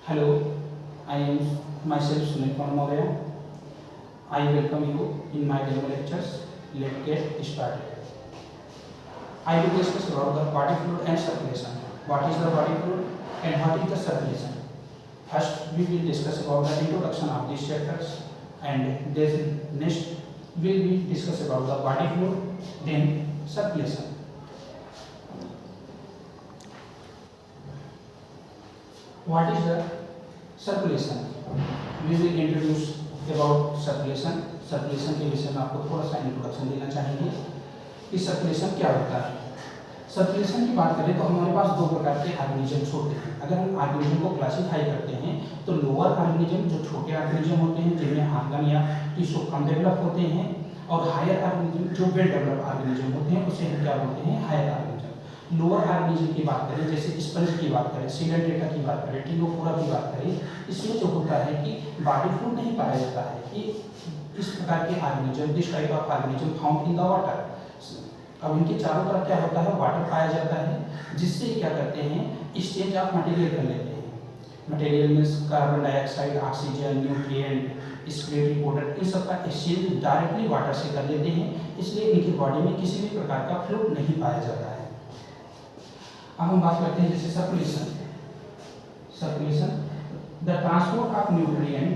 Hello, I am myself Sunil Kumar Maurya. I welcome you in my demo lectures. Let's get started. I will discuss about the body fluid and circulation. What is the body fluid and what is the circulation? First, we will discuss about the introduction of these chapters, and then next we will discuss about the body fluid, then circulation. What is the circulation? We will introduce about circulation. Circulation के विषय में आपको थोड़ा सा introduction देना चाहेंगे कि circulation क्या होता है। सर्कुलेशन की बात करें तो हमारे पास दो प्रकार के ऑर्गेनिजम्स होते हैं। अगर हम ऑर्गेनिज्म को क्लासिफाई करते हैं तो लोअर ऑर्गेनिज्म जो छोटे ऑर्गेनिज्म होते हैं जिनमें ऑर्गन या टिश्यू कम डेवलप होते हैं, और हायर ऑर्गेनिज्म जो वेल डेवलप ऑर्गेनिज्म होते हैं उसे हम क्या बोलते हैं, हायर ऑर्गेनिज्म। लोअर ऑर्गेनिज्म की बात करें, जैसे स्पंज की बात करें, सीडेंटेटा की बात करें, टिलोफोरा की बात करें, इसमें जो होता है कि बॉडी फ्लूइड नहीं पाया जाता है कि इस प्रकार के organism, this type of organism found in the water. अब इनके चारों तरफ क्या होता है, वाटर पाया जाता है, जिससे क्या करते हैं, एक्सचेंज ऑफ मटेरियल कर लेते हैं। Material means carbon dioxide, oxygen, nutrient, excretory product, इन सब का एक्सचेंज डायरेक्टली वाटर से कर लेते हैं, इसलिए इनकी बॉडी में किसी भी प्रकार का फ्लूइड नहीं पाया जाता है। अब हम बात करते हैं जैसे circulation. Circulation the transport of nutrient,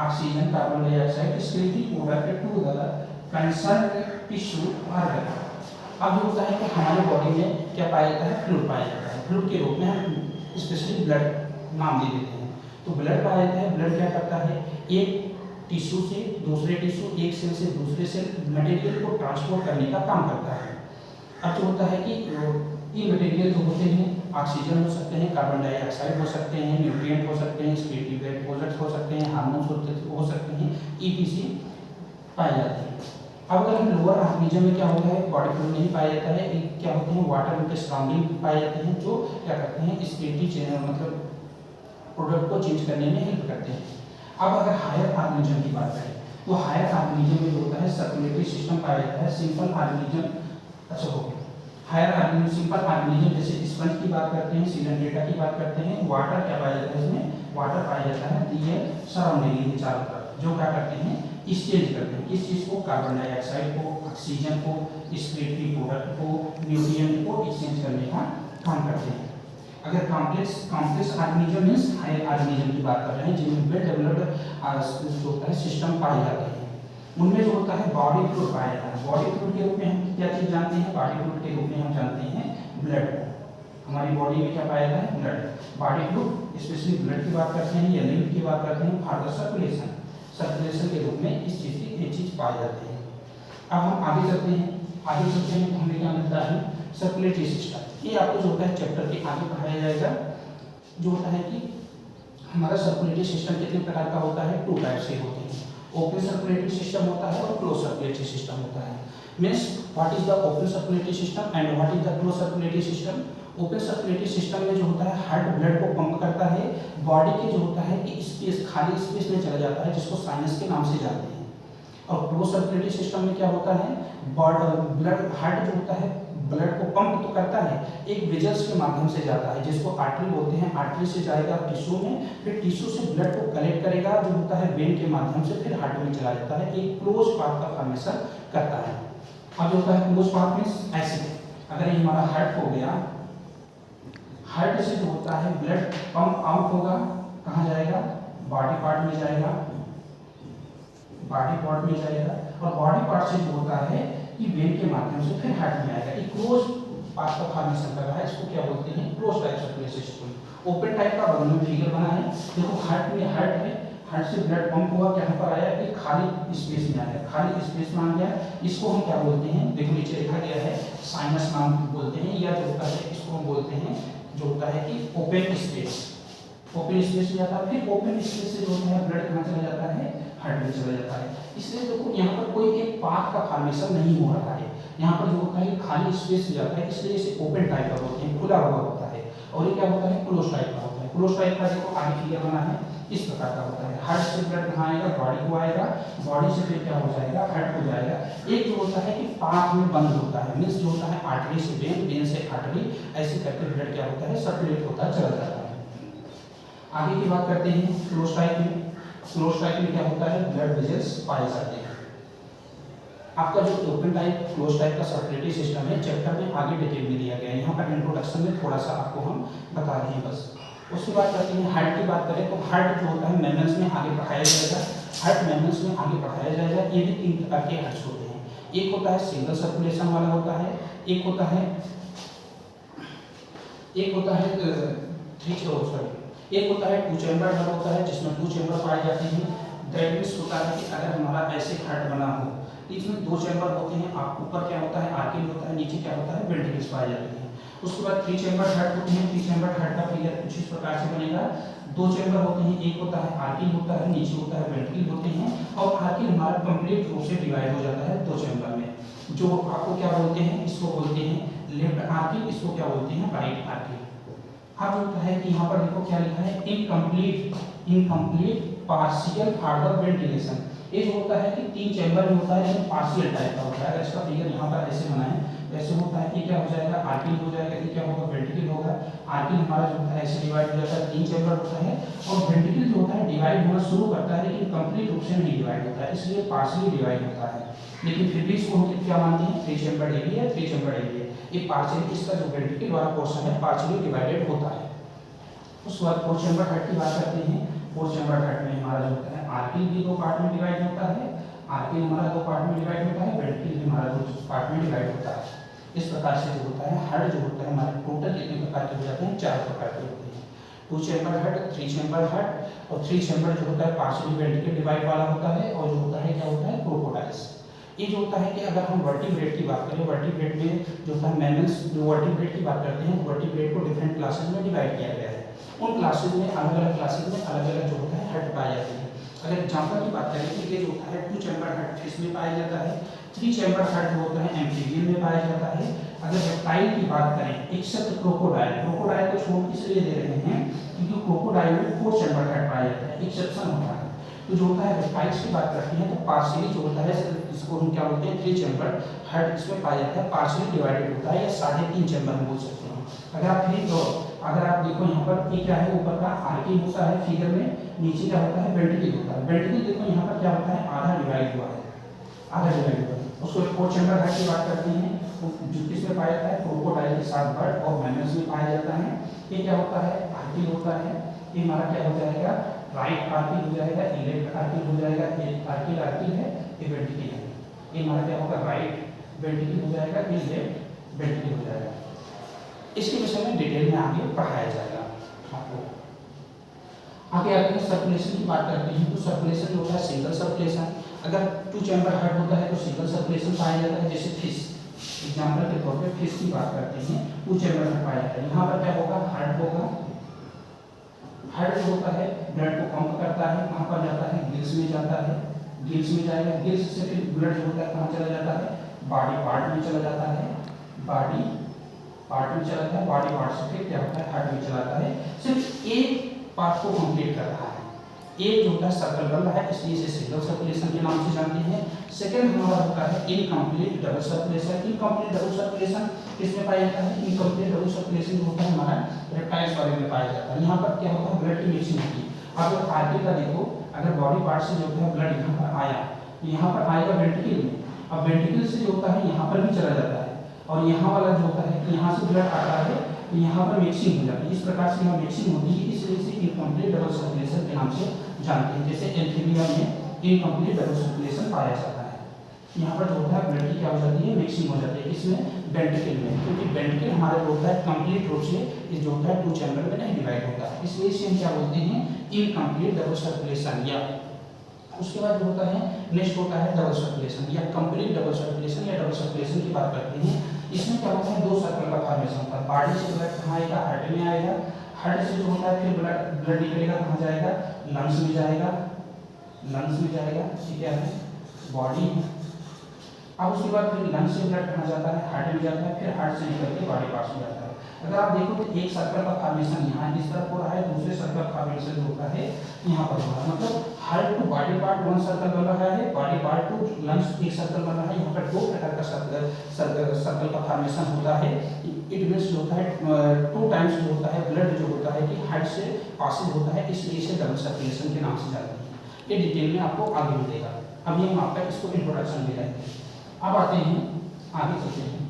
oxygen, carbon dioxide, excretory product to the concern tissue organ. अब जो होता है कि हमारे बॉडी में क्या पाया जाता है, फ्लूइड पाया जाता है। फ्लूइड के रूप में हम स्पेशली ब्लड नाम दे देते हैं। तो ब्लड पाया जाता है। ब्लड क्या करता है, एक टिश्यू से दूसरे टिश्यू, एक सेल से दूसरे सेल मटेरियल को ट्रांसपोर्ट करने का काम करता है। अब जो होता है कि ये मटेरियल जो होते हैं, ऑक्सीजन हो सकते हैं, कार्बन डाइऑक्साइड हो सकते हैं, न्यूट्रिएंट हो सकते हैं, स्क्लेटरी प्रोडक्ट्स हो सकते हैं, हार्मोन्स हो सकते हैं, ईटीसी पाए जाते हैं। अब अगर हम लोअर ऑर्गेनिज्म में क्या होता है, बॉडी फ्लूइड नहीं पाया जाता है, क्या होते हैं, वाटर उनके सराउंडिंग पाए जाते हैं, जो क्या करते हैं, स्क्लेटरी मतलब प्रोडक्ट को चेंज करने में हेल्प करते हैं। अब अगर हायर ऑर्गेनिज्म की बात करें तो हायर ऑर्गेनिज्म में जो होता है सर्कुलेटरी सिस्टम पाया जाता है। सिंपल ऑर्गेनिज्म अच्छा हो गया। हायर ऑर्गेनिज्म, सिंपल ऑर्गेनिज्म जैसे स्पंज की बात करते हैं, सीडेंटेटा की बात करते हैं, वाटर क्या पाया जाता है, इसमें वाटर पाया जाता है। ये सराउंडिंग के चारों तरफ जो क्या करते हैं, एक्सचेंज करते हैं। किस चीज़ को, कार्बन डाइऑक्साइड को, ऑक्सीजन को, स्क्लेटरी प्रोडक्ट को, न्यूट्रिएंट को एक्सचेंज करने का काम करते हैं। अगर complex organism means higher organism की बात कर रहे हैं जिनमें वेल डेवलप्ड जो होता है सिस्टम पाए जाते हैं, उनमें जो होता है बॉडी फ्लूइड पाया जाता है। बॉडी फ्लूइड के रूप में हम क्या चीज़ जानते हैं, बॉडी फ्लूइड के रूप में हम जानते हैं ब्लड को। हमारी बॉडी में क्या पाया जाता है, blood. Body fluid specially blood की बात करते हैं या लिम्फ की बात करते हैं। फॉर द सर्कुलेशन, सर्कुलेशन के रूप में इस चीज़ की ये चीज़ पाई जाती है। अब हम आगे चलते हैं। आगे चलते हैं तो हमें क्या मिलता है, सर्कुलेटरी सिस्टम। ये आपको जो होता है चैप्टर के आगे पढ़ाया जाएगा। जो होता है कि हमारा सर्कुलेटरी सिस्टम कितने प्रकार का होता है, टू टाइप से होते हैं। ओपन सर्कुलेटरी सिस्टम होता है और क्लोज सर्कुलेटरी सिस्टम होता है। Means what is the open circulatory system and what is the close circulatory system. Open circulatory system में जो होता है हार्ट ब्लड को पंप करता है, बॉडी के जो होता है कि स्पेस, खाली स्पेस में चला जाता है, जिसको साइनस के नाम से जानते हैं। और क्लोज सर्कुलेटरी सिस्टम में क्या होता है, ब्लड, हार्ट जो होता है ब्लड को पंप तो करता है, एक वेजल्स के माध्यम से जाता है जिसको आर्टरी बोलते हैं। आर्टरी से जाएगा टिश्यू में, फिर टिश्यू से ब्लड को कलेक्ट करेगा जो होता है वेन के माध्यम से, फिर हार्ट में चला जाता है। एक क्लोज पाथ का फॉर्मेशन करता है। अब जो होता है क्लोज पाथ में ऐसे, अगर ये हमारा हार्ट हो गया, हार्ट से जो होता है ब्लड पंप आउट होगा, कहाँ जाएगा, बॉडी पार्ट में जाएगा, बॉडी पार्ट में जाएगा, और बॉडी पार्ट से जो होता है कि वेन के माध्यम से फिर हार्ट में आएगा। एक क्लोज पाथ का फॉर्मेशन कर रहा है, इसको क्या बोलते हैं, close type circulatory system. Open type का बगल में फिगर बना है, देखो हार्ट में, हार्ट है, हार्ट से ब्लड पंप हुआ, क्या पर आया कि खाली स्पेस में आया, खाली स्पेस में आ गया। इसको हम क्या बोलते हैं, देखो नीचे लिखा गया है, साइनस नाम बोलते हैं, या जो होता है इसको हम बोलते हैं जो होता है कि ओपन स्पेस। ओपन स्पेस में जाता है, फिर ओपन स्पेस से जो है ब्लड कहाँ चला जाता है, हार्ट में चला जाता है। इसलिए देखो यहाँ पर कोई एक पाथ का फॉर्मेशन नहीं हो रहा है, यहाँ पर जो होता है खाली स्पेस से जाता है, इसलिए इसे ओपन टाइप का बोलते हैं, खुला हुआ होता है। और ये क्या होता है, क्लोज टाइप का होता है। क्लोज टाइप का देखो आगे फिगर बना है, इस प्रकार का होता है। हार्ट से ब्लड कहाँ आएगा, बॉडी को आएगा, बॉडी से फिर क्या हो जाएगा, हार्ट को जाएगा। एक जो होता है कि पाथ में बंद होता है, मीन्स जो होता है आर्टरी से वेन, वेन से आर्टरी, ऐसे करके ब्लड क्या होता है सर्कुलेट होता चला जाता है। आगे की बात करते हैं क्लोज टाइप में। क्लोज टाइप में क्या होता है, ब्लड वेजल्स पाए जाते हैं। आपका जो ओपन टाइप क्लोज टाइप का सर्कुलेटरी सिस्टम है चैप्टर में आगे डिटेल में दिया गया है, यहाँ पर इंट्रोडक्शन में थोड़ा सा आपको हम बता रहे हैं बस। उसके बाद करते हैं हार्ट की बात करें तो हार्ट जो होता है मैमल्स में आगे पढ़ाया जाएगा। हार्ट मैमल्स में आगे पढ़ाया जाएगा। ये भी 3 प्रकार के हार्ट्स होते हैं। एक होता है सिंगल सर्कुलेशन वाला होता है, एक होता है एक होता है 2 चैम्बर वाला होता है जिसमें 2 चैम्बर पाए जाते हैं। दैट मीन्स होता है कि अगर हमारा ऐसे हार्ट बना हो इसमें 2 चैम्बर होते हैं। आप ऊपर क्या होता है आर्किल होता है, नीचे क्या होता है वेंट्रिकल्स पाए जाते हैं। उसके बाद 3 चैम्बर हार्ट होते हैं। 3 चैम्बर हार्ट का फिगर कुछ इस प्रकार से बनेगा। 2 चैम्बर होते हैं, एक होता है आर्किल होता है, नीचे होता है वेंट्रिकल होते हैं। और आर्किल हमारा कंप्लीट रूप से डिवाइड हो जाता है 2 चैम्बर में। जो आपको क्या बोलते हैं, इसको बोलते हैं लेफ्ट आर्किल, इसको क्या बोलते हैं राइट आर्किल। अब होता है कि यहाँ पर देखो क्या लिखा है, इनकम्प्लीट पार्शियल फार्दर वेंटिलेशन। ये जो होता है कि 3 चैम्बर में होता है लेकिन पार्शियल टाइप का होता है। इसका फिगर यहाँ पर ऐसे बनाएं, ऐसे होता है कि क्या हो जाएगा आर्किल हो जाएगा, ये क्या होगा वेंट्रिकल होगा। आर्किल हमारा जो होता है ऐसे डिवाइड हो जाता है, 3 चैम्बर होता है। और वेंट्रिकल जो होता है डिवाइड होना शुरू करता है लेकिन कंप्लीट रूप से नहीं डिवाइड होता है, इसलिए पार्शियली डिवाइड होता है। लेकिन फिर भी इसको हम क्या मानते हैं 3 चैम्बर एरिया है, 3 चैम्बर एरिया। ये पार्शियली इसका जो वेंट्रिकल वाला पोर्शन है पार्शियली डिवाइडेड होता है। उसके बाद 4 चैम्बर हार्ट की बात करते हैं। 4 चैम्बर हार्ट में हमारा जो होता है आर्किल भी 2 पार्ट में डिवाइड होता है। आर्किल हमारा 2 पार्ट में डिवाइड होता है, वेंट्रिकल भी हमारा 2 पार्ट में डिवाइड होता है। इस प्रकार से जो होता है हार्ट जो होता है हमारे टोटल कितने प्रकार के हो जाते हैं, 4 प्रकार के होते हैं। 2 चैम्बर हार्ट, 3 चैम्बर हार्ट और 3 चैम्बर जो होता है पार्शियली वेंट्रिकल डिवाइड वाला होता है। और जो होता है क्या होता है क्रोकोडाइल्स। ये जो होता है कि अगर हम वर्टिब्रेट की बात करें, वर्टिब्रेट में जो होता है मैमल्स जो वर्टिब्रेट की बात करते हैं, वर्टिब्रेट को डिफरेंट क्लासेस में डिवाइड किया गया है। उन क्लासेस में अलग अलग क्लासेस में अलग अलग जो होता है हार्ट पाए जाते हैं। अगर एग्जाम्पल की बात करें तो ये जो होता है 2 चैम्बर हार्ट फिश में पाया जाता है। 3 चैम्बर हार्ट जो होता है एम्फीबियन में पाया जाता है। अगर रेप्टाइल की बात करें एक्सेप्ट क्रोकोडाइल, क्रोकोडाइल को छोड़ इसलिए दे रहे हैं क्योंकि क्रोकोडाइल में 4 चैम्बर हार्ट पाया जाता है, एक्सेप्शन होता है। तो जो होता है रेप्टाइल्स की बात करते हैं तो पार्शियली जो होता है इसको हम क्या बोलते हैं 3 चैम्बर हार्ट इसमें पाया जाता है, पार्शियली डिवाइडेड होता है या 3.5 चैम्बर हम बोल सकते हैं। अगर आप देखो यहाँ पर क्या है, ऊपर का आर्किल होता है फिगर में, नीचे क्या होता है वेंट्रिकल होता है। वेंट्रिकल देखो यहाँ पर क्या होता है आधा डिवाइड हुआ है, आधा डिवाइड हुआ है। उसको 4 चैम्बर हार्ट की बात करते हैं जो किसमें पाया जाता है क्रोकोडाइल के साथ बर्ड और मैमल्स में पाया जाता है। ये क्या होता है आर्किल होता है। ये हमारा क्या हो जाएगा राइट आर्किल हो जाएगा, लेफ्ट आर्किल हो जाएगा। एक आर्किल है, ये वेंट्रिकल है। ये हमारा क्या होगा राइट वेंट्रिकल हो जाएगा, ये लेफ्ट वेंट्रिकल हो जाएगा। इसके विषय में डिटेल में आगे पढ़ाया जाएगा आपको। आगे आगे सर्कुलेशन की बात करते हैं तो सर्कुलेशन जो होता है सिंगल सर्कुलेशन। अगर 2 चैम्बर हार्ट होता है तो सिंगल सर्कुलेशन पाया जाता है। जैसे फिश एग्जाम्पल के तौर पे फिश की बात करते हैं, 2 चैम्बर हार्ट पाया जाता है। यहाँ पर क्या होगा हार्ट होगा, हार्ट जो होता है ब्लड को पंप करता है, कहाँ पर जाता है गिल्स में जाता है, गिल्स में जाएगा। गिल्स से फिर ब्लड जो होता है कहाँ चला जाता है बॉडी पार्ट में चला जाता है, बॉडी पार्ट में चला जाता है, बॉडी पार्ट से फिर क्या होता है हार्ट में चला जाता है। सिर्फ एक पार्ट को कंप्लीट कर रहा है, एक जो होता है सर्कल बन रहा है, इसलिए इसे सिंगल सर्कुलेशन के नाम से जानते हैं। सेकंड हमारा होता है incomplete double circulation. Incomplete double circulation किसमें पाया जाता है, इनकम्प्लीट डबल सर्कुलेशन जो होता है हमारा रेप्टाइल्स वाले में पाया जाता है। यहाँ पर क्या होता है ब्लड की मिक्सिंग होती है। अब आर्किल का देखो, अगर बॉडी पार्ट से जो है ब्लड यहाँ पर आया, यहाँ पर आएगा वेंट्रिकल में, अब वेंट्रिकल से जो होता है यहाँ पर भी चला जाता है और यहाँ वाला जो होता है यहाँ से ब्लड आता है तो यहाँ पर मिक्सिंग हो जाती है। इस प्रकार से यहाँ मिक्सिंग होती है, इसलिए इसे इनकम्प्लीट डबल सर्कुलेशन के नाम से जानते हैं। जैसे एम्फीबिया में इनकम्प्लीट डबल सर्कुलेशन पाया जाता है। यहाँ पर जो होता है ब्लड की क्या हो जाती है मिक्सिंग हो जाती है, इसमें वेंट्रिकल में, क्योंकि वेंट्रिकल हमारा जो होता है कंप्लीट रूप से इस जो होता है 2 चैम्बर में नहीं डिवाइड होता है, इसलिए इसे हम क्या बोलते हैं इनकम्प्लीट डबल सर्कुलेशन। या उसके बाद जो होता है नेक्स्ट होता है डबल सर्कुलेशन या कंप्लीट डबल सर्कुलेशन या डबल सर्कुलेशन की बात करते हैं। इसमें क्या होता है 2 सर्कल का फॉर्मेशन होता है। बॉडी से ब्लड कहाँ आएगा हार्ट में आएगा, हार्ट से जो होता है फिर ब्लड निकलेगा कहाँ जाएगा लंग्स में जाएगा, लंग्स में जाएगा, ठीक है बॉडी। अब उसके बाद फिर लंग्स से ब्लड कहाँ जाता है हार्ट में जाता है, फिर हार्ट से निकल के बॉडी पार्ट्स में जाता है। अगर आप देखो तो एक सर्कल का फॉर्मेशन यहाँ इस तरफ हो रहा है, दूसरे सर्कल का फॉर्मेशन सर्कुलेशन जो होता है यहाँ पर होगा, मतलब heart to body part one circle बन रहा है, बॉडी पार्ट टू लंग्स एक सर्कल बन रहा है। यहाँ पर दो प्रकार का सर्कल का फॉर्मेशन होता है। इट मीन्स जो होता है 2 टाइम्स जो होता है ब्लड जो होता है कि हार्ट से पासिंग होता है, इसलिए इसे डबल सर्कुलेशन के नाम से जाते हैं। ये डिटेल में आपको आगे मिलेगा, अभी हम आपका इसको इंट्रोडक्शन दे रहे हैं। अब आते हैं आगे चलते हैं।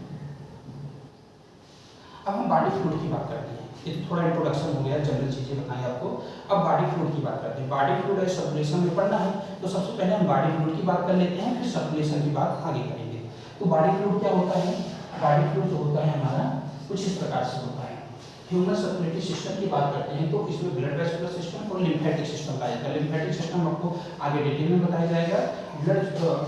अब हम बॉडी फ्लूइड की बात करते हैं। ये थोड़ा इंट्रोडक्शन हो गया, जनरल चीजें बताएं आपको। अब बॉडी फ्लूइड की बात करते हैं। बॉडी फ्लूइड है सर्कुलेशन में पढ़ना है, तो सबसे पहले हम बॉडी फ्लूइड की बात कर लेते हैं, फिर सर्कुलेशन की बात आगे करेंगे। तो बॉडी फ्लूइड क्या होता है? बॉडी फ्लूइड जो होता है हमारा कुछ इस प्रकार से होता है। ह्यूमन सर्कुलेटरी सिस्टम की बात करते हैं तो इसमें ब्लड वेस्कुलर सिस्टम और लिम्फेटिक सिस्टम पाया जाता है। लिम्फेटिक सिस्टम आपको आगे डिटेल में बताया जाएगा। ब्लड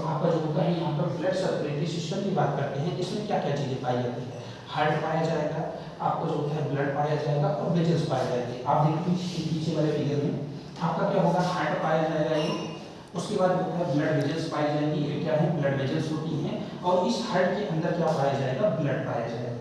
आपका जो होता है, यहाँ पर ब्लड सर्कुलेटरी सिस्टम की बात करते हैं, इसमें क्या क्या चीजें पाई जाती है? हार्ट पाया जाएगा, आपको जो होता है ब्लड पाया जाएगा और वेजल्स पाए जाएंगे। आप देखिए पीछे वाले फिगर में आपका क्या होगा, हार्ट पाया जाएगा ये, उसके बाद होता है ब्लड वेजल्स पाई जाएंगी। ये क्या है? ब्लड वेजल्स होती हैं। और इस हार्ट के अंदर क्या पाया जाएगा? ब्लड पाया जाएगा।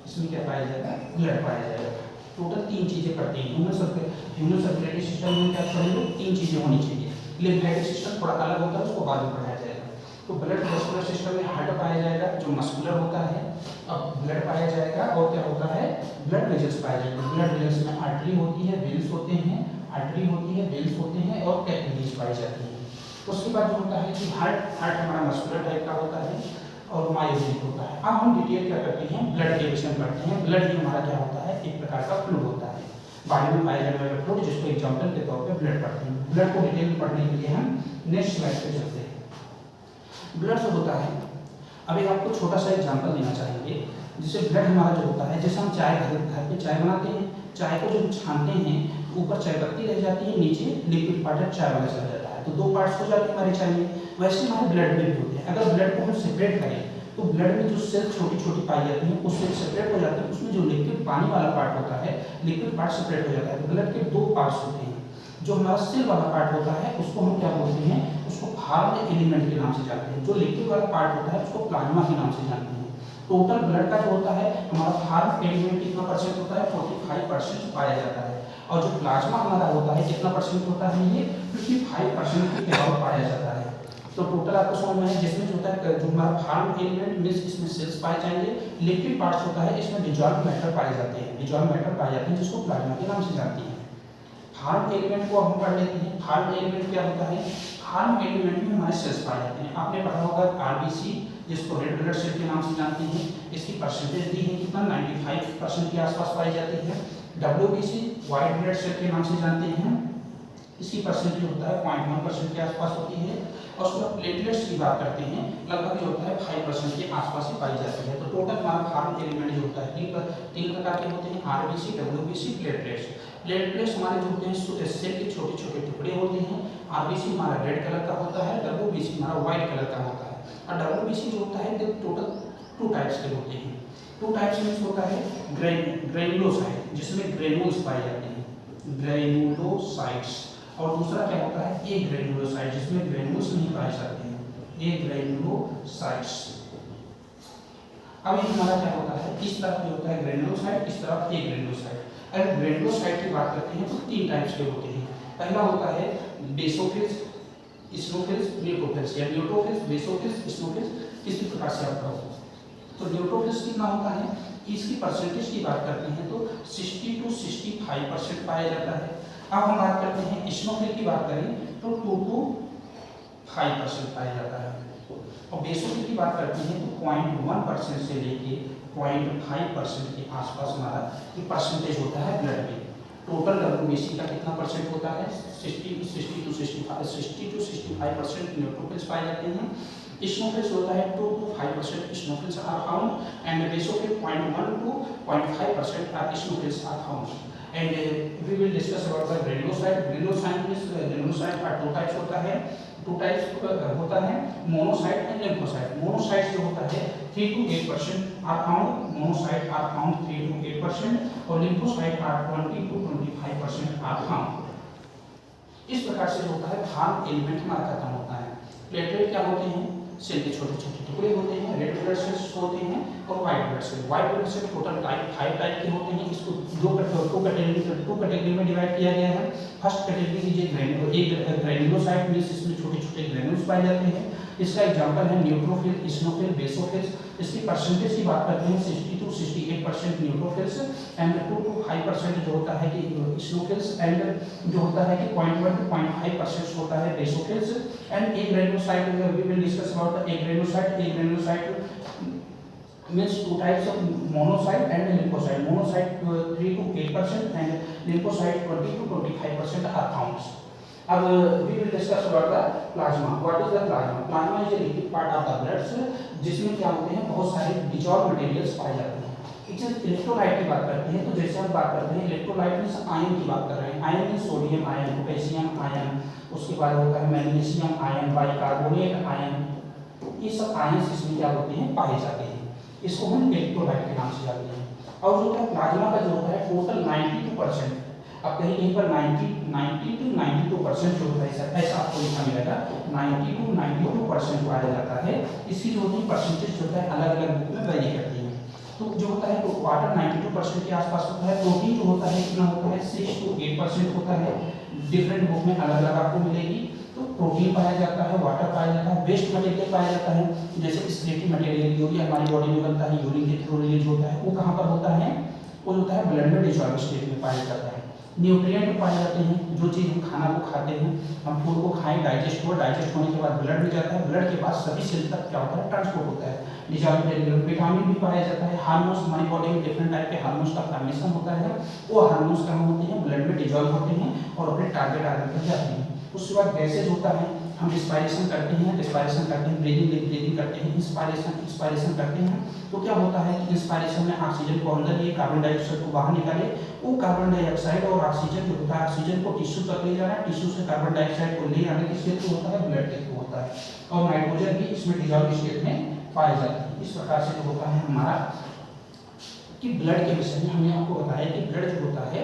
इसमें क्या पाया जाएगा? ब्लड पाया जाएगा। टोटल 3 चीजें पढ़ते हैं ह्यूमन सर्कुलेटरी सिस्टम में। क्या पढ़ेंगे? 3 चीजें होनी चाहिए। लिम्फेटिक सिस्टम थोड़ा अलग होता है, उसको बाद में पढ़ाया जाएगा। तो ब्लड वेस्कुलर सिस्टम में हार्ट पाया जाएगा जो मस्कुलर होता है, अब ब्लड पाया जाएगा। और क्या होता है? ब्लड वेजल्स पाया जाएगा। ब्लड वेजल्स में आर्टरी होती है, वेन्स होते हैं, आर्टरी होती है, वेन्स होते हैं और कैपिलरीज पाई जाती है। उसके बाद जो होता है कि हार्ट हमारा मस्कुलर टाइप का होता है और मायोजेनिक होता है। अब हम डिटेल क्या करते हैं? ब्लड के विषय में पढ़ते हैं। ब्लड ही हमारा क्या होता है? एक प्रकार का फ्लूइड होता है, बॉडी में पाया जाने वाला फ्लूइड, जिसको एग्जांपल के तौर पे ब्लड पढ़ते हैं। ब्लड को डिटेल में पढ़ने के लिए हम नेक्स्ट स्लाइड पे चलते हैं। ब्लड जो होता है, अभी आपको छोटा सा एग्जांपल देना चाहेंगे। जैसे ब्लड हमारा जो होता है, जैसे हम चाय घर पे चाय बनाते हैं, चाय को जब छानते हैं ऊपर चाय पत्ती रह जाती है, नीचे लिक्विड पार्ट चाय वाला चला जाता है, तो 2 पार्ट्स हो जाते हैं हमारे चाय में। वैसे हमारे ब्लड में भी होते हैं। अगर ब्लड को हम सेपरेट करें तो ब्लड में जो सेल्स छोटी छोटी पाई जाती हैं, उससे सेपरेट हो जाती है। उसमें जो लिक्विड पानी वाला पार्ट होता है, लिक्विड पार्ट सेपरेट हो जाता है। तो ब्लड के 2 पार्ट्स होते हैं। जो हमारा सेल वाला पार्ट होता है उसको हम क्या बोलते हैं? उसको फार्म एलिमेंट के नाम से जानते हैं। जो लिक्विड वाला पार्ट होता है उसको प्लाज्मा के नाम से जानते हैं। टोटल ब्लड का जो होता है हमारा फार्म एलिमेंट कितना परसेंट होता है? 45% पाया जाता है। और जो प्लाज्मा हमारा होता है कितना परसेंट होता है? ये 55% के अराउंड पाया जाता है। तो टोटल आपको समझ में है, जिसमें जो होता है जो हमारा फार्म एलिमेंट मींस इसमें सेल्स पाए जाएंगे, लिक्विड पार्ट्स होता है इसमें डिजॉल्व मैटर पाए जाते हैं, डिजॉल्व मैटर पाए जाते हैं जिसको प्लाज्मा के नाम से जानते हैं। फार्म एलिमेंट को हम पढ़ लेते हैं। फार्म एलिमेंट क्या होता है? फार्म एलिमेंट में हमारे सेल्स पाए जाते हैं। आपने पढ़ा होगा आरबीसी, जिसको रेड ब्लड सेल के नाम से जानते हैं। इसकी परसेंटेज दी है कितना? 95% के आसपास पाई जाती है। डब्ल्यूबीसी व्हाइट ब्लड सेल के नाम से जानते हैं, इसकी परसेंटेज होता है 0.1% के आसपास होती है। और उसके बाद प्लेटलेट्स की बात करते हैं, लगभग जो होता है 5% के आसपास ही पाई जाती है। तो टोटल हमारा फार्म एलिमेंट जो होता है 3 प्रकार के होते हैं, आरबीसी, डब्ल्यूबीसी, प्लेटलेट्स। प्लेटलेट्स हमारे जो होते हैं सेल के छोटे छोटे टुकड़े होते हैं। आरबीसी हमारा रेड कलर का होता है, डब्ल्यूबीसी हमारा व्हाइट कलर का होता है। और डब्ल्यूबीसी जो होता है टोटल 2 टाइप्स के होते हैं। 2 टाइप्स में होता है ग्रेनुलोसाइट, जिसमें ग्रेनुल्स पाए जाते हैं, ग्रेनुलोसाइट्स। और दूसरा क्या होता है? ए ग्रेनुलोसाइट, जिसमें ग्रेनुल्स नहीं पाए जाते हैं, ए ग्रेनुलोसाइट्स। अब ये हमारा क्या होता है? इस तरफ जो होता है ग्रेनुलोसाइट, इस तरफ ए ग्रेनुलोसाइट। अगर ग्रेनुलोसाइट की बात करते हैं तो 3 टाइप्स के होते हैं। पहला होता है बेसोफिल्स, स्नोफिल्स, न्यूट्रोफिल्स, या न्यूट्रोफिल्स, बेसोफिल्स, स्नोफिल्स, किसी प्रकार से आप कहो। तो न्यूट्रोफिल्स कितना होता है? इसकी परसेंटेज की बात करते हैं तो 60 to 65% पाया जाता है। अब हम बात करते हैं स्नोफिल की बात करें तो 2 to 5% पाया जाता है। और बेसोफिल की बात करते हैं तो 0.1% से लेके 0.5% के आसपास हमारा ये परसेंटेज होता है ब्लड में। टोटल डब्ल्यूबीसी का कितना परसेंट होता है? 60 to 65% न्यूट्रोफिल्स पाए जाते हैं। स्नोफिल्स होता है 2 to 5% eosinophils are found, and basophil 0.1 to 0.5% are eosinophils are found. And we will discuss about the granulocyte. Granulocyte का 2 टाइप्स होता है। 2 टाइप्स होता है, मोनोसाइट एंड लिम्फोसाइट। मोनोसाइट जो होता है 3 to 8% are found, monocyte are found 3 to 8%, और lymphocyte are 20 to 25% are found. इस प्रकार से जो होता है फार्म एलिमेंट हमारा खत्म होता है। प्लेटलेट क्या होते हैं? सेल के छोटे छोटे टुकड़े होते हैं, रेड ब्लड सेल्स होते हैं और white blood cell. White blood cell total type 5 type के होते हैं। इसको दो कैटेगरी में डिवाइड किया गया है। फर्स्ट कैटेगरी की ग्रेन्युलोसाइट मींस इसमें छोटे छोटे ग्रेन्यूल्स पाए जाते हैं। इसका एग्जांपल है न्यूट्रोफिल, इस्नोफिल, बेसोफिल्स। इसकी परसेंटेज की बात करते हैं 60 to 68% न्यूट्रोफिल्स एंड 2 to 5% जो होता है कि इस्नोफिल्स एंड जो होता है कि 0.1 to 0.5% होता है basophils. And agranulocyte we will discuss about the agranulocyte means two types of monocyte and lymphocyte. Monocyte 3 to 8% and lymphocyte 20 to 25% are counts. अब we will discuss about the plasma. What is the plasma? Plasma is a liquid part of the blood जिसमें क्या होते हैं बहुत सारे dissolve materials पाए जाते हैं। इलेक्ट्रोलाइट की बात करते हैं तो जैसे हम बात करते हैं इलेक्ट्रोलाइट मींस आयन की बात कर रहे हैं। Ion means sodium ion, potassium ion, उसके बाद होता है मैग्नीशियम आयन, बाइकार्बोनेट आयन। ये सब आयन इसमें क्या होते हैं पाए जाते हैं। इसको हम इलेक्ट्रोलाइट के नाम से जानते हैं। और जो है प्लाज्मा का जो होता है टोटल 92%, अब कहीं पर 90 to 92% जो होता है सर ऐसा आपको लिखा मिलेगा 90 to 92% पाया जाता है। इसकी जो होती है परसेंटेज जो होता है अलग अलग बुक में वेरी करती है। तो जो होता है तो वाटर 92% के आसपास होता है। प्रोटीन जो होता है कितना होता है 6 to 8% होता है। डिफरेंट बुक में अलग अलग आपको मिलेगी। तो प्रोटीन पाया जाता है, वाटर पाया जाता है, वेस्ट मटेरियल पाया जाता है जैसे स्लेटी मटेरियल यूरिया हमारी बॉडी में बनता है, यूरिन के थ्रू रिलीज होता है। वो कहाँ पर होता है? वो होता है ब्लड में डिसॉल्व स्टेट में पाया जाता है। न्यूट्रिएंट पाए जाते हैं, जो चीज़ हम खाना को खाते हैं, हम फूड को खाएं, डाइजेस्ट हो, डाइजेस्ट होने के बाद ब्लड में जाता है, ब्लड के बाद सभी सेल तक क्या होता है ट्रांसपोर्ट होता है डिसॉल्व मटेरियल। विटामिन भी पाया जाता है। हार्मोन्स हमारी बॉडी में डिफरेंट टाइप के हार्मोन्स का फॉर्मेशन होता है। वो हार्मोन्स कहाँ होते हैं? ब्लड में डिसॉल्व होते हैं और अपने टारगेट आर्गन पर जाते हैं। उसके बाद गैसेज होता है, हम रिस्पायरेशन करते हैं, ब्रीदिंग करते हैं, इंस्पायरेशन करते हैं। तो क्या होता है कि इंस्पायरेशन में ऑक्सीजन को अंदर लिए, कार्बन डाइऑक्साइड को बाहर निकाले। वो कार्बन डाइऑक्साइड और ऑक्सीजन जो होता है, ऑक्सीजन को टिश्यू तक ले जाना, टिश्यू से कार्बन डाइऑक्साइड को ले आने किसके थ्रू होता है? ब्लड के थ्रू होता है। और नाइट्रोजन भी इसमें डिसॉल्व स्टेट में पाए जाते हैं। इस प्रकार से जो होता है हमारा कि ब्लड के विषय में हमने आपको बताया कि ब्लड जो होता है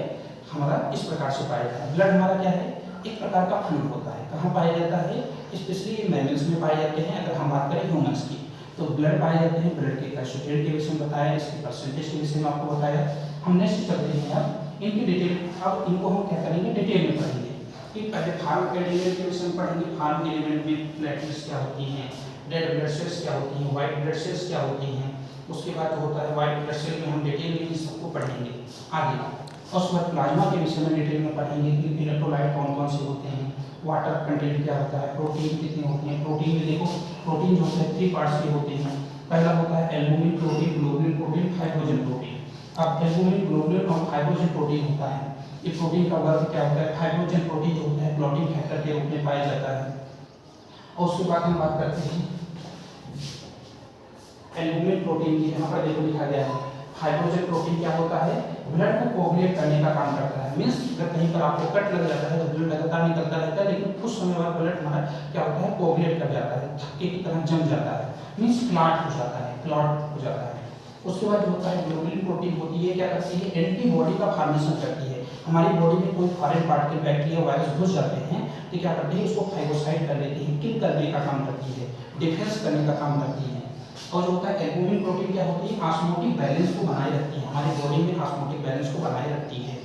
हमारा इस प्रकार से पाया जाता है। ब्लड हमारा क्या है? एक प्रकार का फ्लूइड होता है। कहाँ पाया जाता है? स्पेशली मैमल्स में पाए जाते हैं। अगर हम बात करें ह्यूमंस की तो ब्लड पाए जाते हैं। ब्लड के कंस्टिट्यूएंट के विषय में बताया, इसके परसेंटेज के विषय में आपको बताया। हम नेक्स्ट चलते हैं अब इनकी डिटेल। अब इनको हम क्या करेंगे? डिटेल में पढ़ेंगे कि पहले फार्म एलिमेंट के विषय में पढ़ेंगे। फार्म एलिमेंट में प्लेटलेट्स क्या होती हैं, रेड ब्लड सेल्स क्या होती हैं, व्हाइट ब्लड सेल्स क्या होती हैं। उसके बाद जो होता है व्हाइट ब्लड सेल में हम डिटेल में सबको पढ़ेंगे आगे। और उसके बाद प्लाज्मा के विषय में डिटेल में पढ़ेंगे कि इलेक्ट्रोलाइट कौन कौन से होते हैं, वाटर कंटेंट क्या होता है, प्रोटीन कितने होते हैं। प्रोटीन में देखो प्रोटीन जो होता है 3 पार्ट्स के होते हैं। पहला होता है albumin protein, globulin protein, fibrinogen protein. अब एल्बुमिन, ग्लोबुलिन और फाइब्रोजन प्रोटीन होता है। ये प्रोटीन का वर्क क्या होता है? फाइब्रोजन प्रोटीन जो होता है क्लॉटिंग फैक्टर के रूप में पाया जाता है। और उसके बाद हम बात करते हैं एल्बुमिन प्रोटीन की। यहाँ पर देखो लिखा गया है हाइड्रोजन प्रोटीन क्या होता है? ब्लड को कोगुलेट करने का काम करता है। मींस अगर कहीं पर आपको कट लग जाता है तो ब्लड लगातार निकलता रहता है, लेकिन कुछ समय बाद ब्लड हमारा क्या होता है? कोगुलेट कर जाता है, थक्के की तरह जम जाता है, मींस क्लॉट हो जाता है, क्लॉट हो जाता है। उसके बाद जो होता है ग्लोबुलिन प्रोटीन होती है, क्या करती है? एंटीबॉडी का फॉर्मेशन करती है। हमारी बॉडी में कोई फॉरेन पार्ट के बैक्टीरिया वायरस घुस जाते हैं तो क्या करते हैं? उसको फाइगोसाइड कर लेते हैं, किल करने का काम करती है, डिफेंस करने का काम करती है। और जो होता है एल्बुमिन प्रोटीन क्या होती है? ऑस्मोटिक बैलेंस को बनाए रखती है, हमारी बॉडी में ऑस्मोटिक बैलेंस को बनाए रखती है।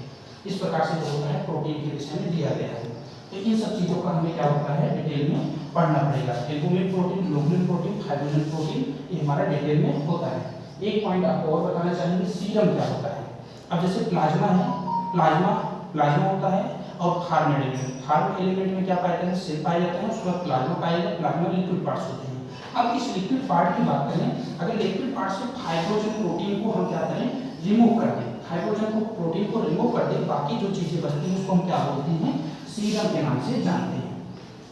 इस प्रकार से जो होता है प्रोटीन के विषय में दिया गया है। तो इन सब चीज़ों का हमें क्या होता है? डिटेल में पढ़ना पड़ेगा। Albumin protein, globulin protein, fibrinogen protein, ये हमारा डिटेल में होता है। एक पॉइंट आपको और बताना चाहेंगे, सीरम क्या होता है। अब जैसे प्लाज्मा है, प्लाज्मा होता है और फार्म एलिमेंट। फार्म एलिमेंट में क्या पाए जाते हैं? सेल पाए जाते हैं। उसके बाद प्लाज्मा पाया जाता है। प्लाज्मा लिक्विड पार्ट्स होते हैं। अब इस लिक्विड पार्ट की बात करें, अगर लिक्विड पार्ट से हाइड्रोजन प्रोटीन को हम क्या करें? रिमूव कर दें, हाइड्रोजन को प्रोटीन को रिमूव कर दें, बाकी जो चीजें बचती हैं उसको हम क्या बोलते हैं? सीरम के नाम से जानते हैं।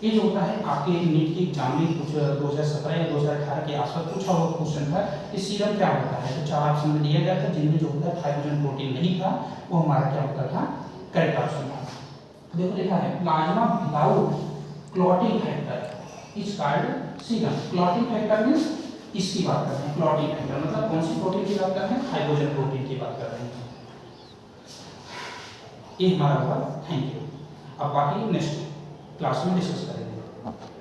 ये जो होता है आपके नीट की एग्जाम में कुछ 2017 या 2018 के आसपास पूछा हुआ क्वेश्चन था कि सीरम क्या होता है। तो 4 ऑप्शन में दिया गया था, जिनमें जो होता है हाइड्रोजन प्रोटीन नहीं था, वो हमारा क्या होता था? करेक्ट ऑप्शन था। देखो लिखा है plasma without clotting factor is called serum. Clotting factor means इसकी बात कर रहे हैं। क्लॉटिंग फैक्टर मतलब कौन सी प्रोटीन की बात कर रहे हैं? हाइड्रोजन प्रोटीन की बात कर रहे हैं। ये हमारा हुआ। Thank you. अब बाकी नेक्स्ट क्लास में डिस्कस करेंगे।